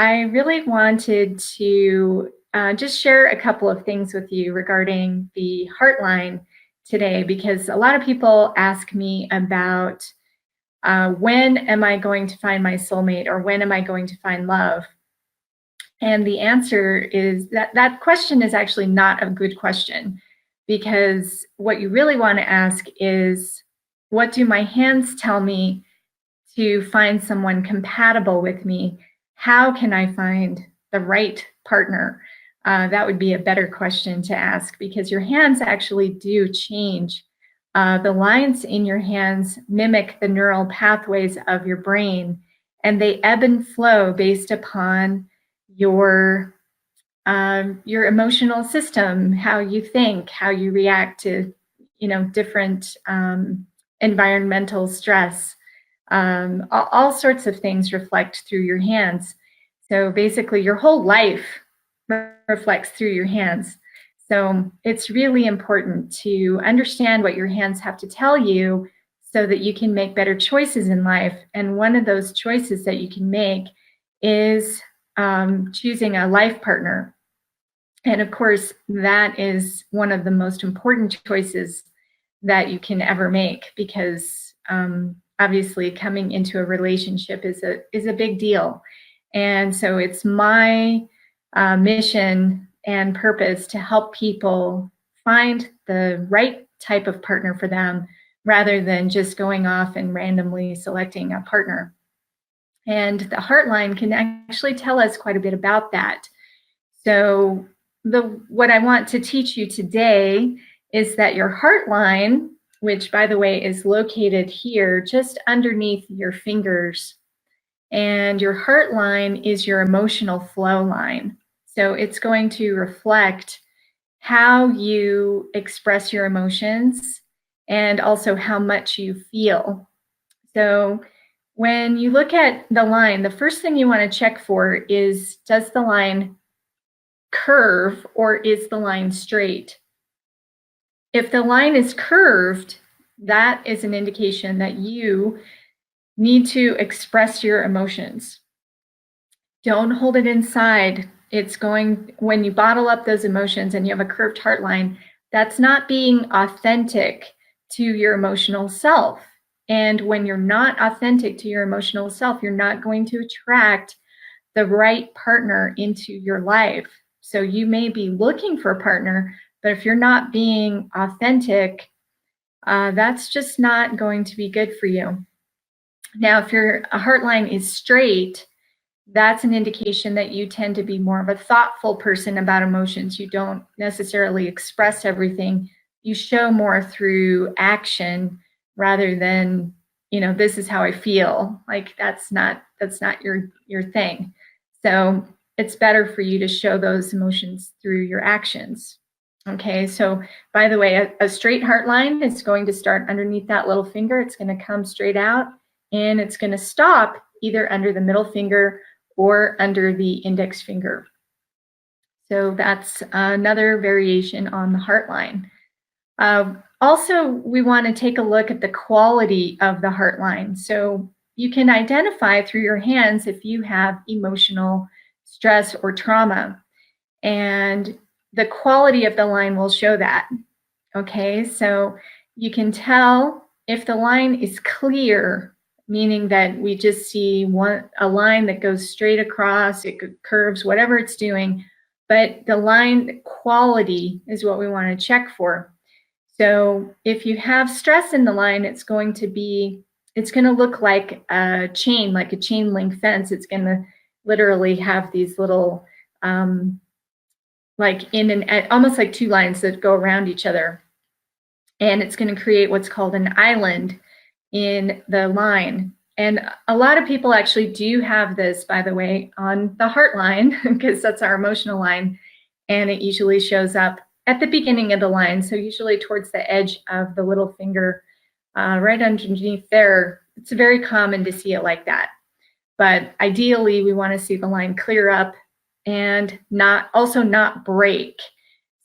I really wanted to just share a couple of things with you regarding the Heartline today, because a lot of people ask me about when am I going to find my soulmate, or when am I going to find love? And the answer is that question is actually not a good question, because what you really want to ask is, what do my hands tell me to find someone compatible with me? How can I find the right partner? That would be a better question to ask, because your hands actually do change. The lines in your hands mimic the neural pathways of your brain, and they ebb and flow based upon your emotional system, how you think, how you react to, different environmental stress. All sorts of things reflect through your hands. So basically, your whole life reflects through your hands. So it's really important to understand what your hands have to tell you so that you can make better choices in life. And one of those choices that you can make is choosing a life partner. And of course, that is one of the most important choices that you can ever make, because obviously coming into a relationship is a big deal. And so it's my mission and purpose to help people find the right type of partner for them, rather than just going off and randomly selecting a partner. And the Heartline can actually tell us quite a bit about that. So what I want to teach you today is that your Heartline, which by the way is located here just underneath your fingers, and your Heartline is your emotional flow line. So it's going to reflect how you express your emotions and also how much you feel. So when you look at the line, the first thing you want to check for is, does the line curve or is the line straight? If the line is curved, that is an indication that you need to express your emotions. Don't hold it inside. When you bottle up those emotions and you have a curved heart line, that's not being authentic to your emotional self. And when you're not authentic to your emotional self, you're not going to attract the right partner into your life. So you may be looking for a partner, but if you're not being authentic, that's just not going to be good for you. Now, if your heart line is straight, that's an indication that you tend to be more of a thoughtful person about emotions. You don't necessarily express everything. You show more through action rather than, this is how I feel. Like that's not your thing. So it's better for you to show those emotions through your actions. Okay, so by the way, a straight heart line is going to start underneath that little finger. It's going to come straight out, and it's going to stop either under the middle finger or under the index finger. So that's another variation on the heart line. Also, we want to take a look at the quality of the heart line. So you can identify through your hands if you have emotional stress or trauma, and the quality of the line will show that. Okay, so you can tell if the line is clear, meaning that we just see a line that goes straight across, it curves, whatever it's doing, but the line quality is what we want to check for. So if you have stress in the line, it's going to look like a chain link fence. It's going to literally have these little, almost like two lines that go around each other. And it's going to create what's called an island in the line. And a lot of people actually do have this, by the way, on the heart line, because that's our emotional line. And it usually shows up at the beginning of the line. So usually towards the edge of the little finger, right underneath there. It's very common to see it like that. But ideally, we want to see the line clear up and not break.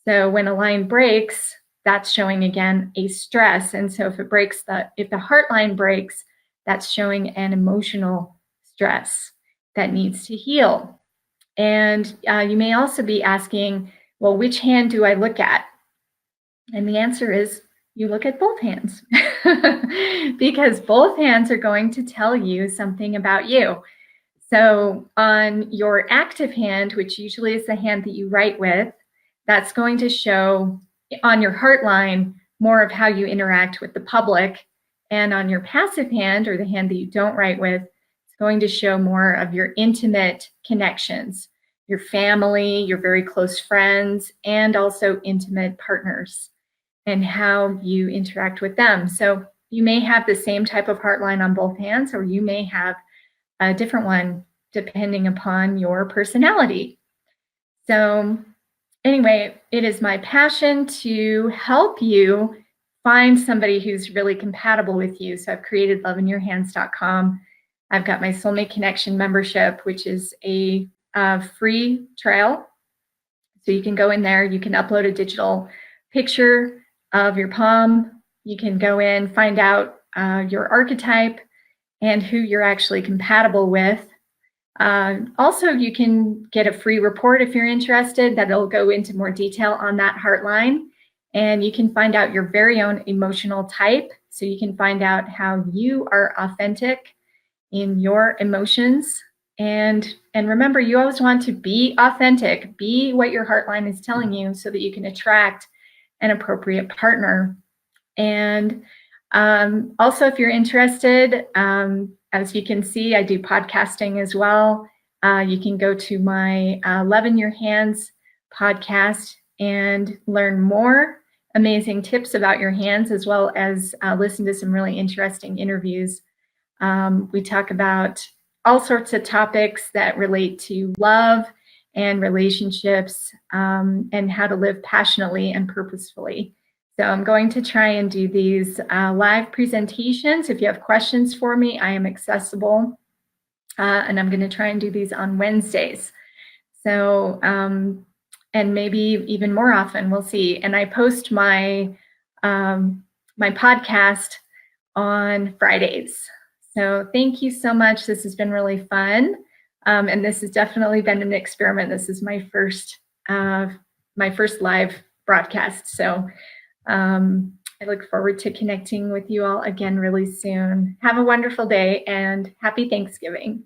So when a line breaks, that's showing again a stress. And so if the heart line breaks, that's showing an emotional stress that needs to heal. And you may also be asking, well, which hand do I look at? And the answer is you look at both hands because both hands are going to tell you something about you. So on your active hand, which usually is the hand that you write with, that's going to show on your heart line more of how you interact with the public. And on your passive hand, or the hand that you don't write with, it's going to show more of your intimate connections, your family, your very close friends, and also intimate partners and how you interact with them. So you may have the same type of heart line on both hands, or you may have a different one depending upon your personality. So anyway, it is my passion to help you find somebody who's really compatible with you. So I've created loveinyourhands.com. I've got my Soulmate Connection membership, which is a free trial. So you can go in there, you can upload a digital picture of your palm. You can go in, find out your archetype and who you're actually compatible with. Also, you can get a free report if you're interested that'll go into more detail on that heart line. And you can find out your very own emotional type. So you can find out how you are authentic in your emotions. And remember, you always want to be authentic, be what your heart line is telling you so that you can attract an appropriate partner. And also, if you're interested, as you can see, I do podcasting as well. You can go to my Love in Your Hands podcast and learn more amazing tips about your hands, as well as listen to some really interesting interviews. We talk about all sorts of topics that relate to love and relationships and how to live passionately and purposefully. So I'm going to try and do these live presentations. If you have questions for me, I am accessible. And I'm going to try and do these on Wednesdays. So, and maybe even more often, we'll see. And I post my my podcast on Fridays. So thank you so much. This has been really fun. And this has definitely been an experiment. This is my first live broadcast. So I look forward to connecting with you all again really soon. Have a wonderful day and happy Thanksgiving.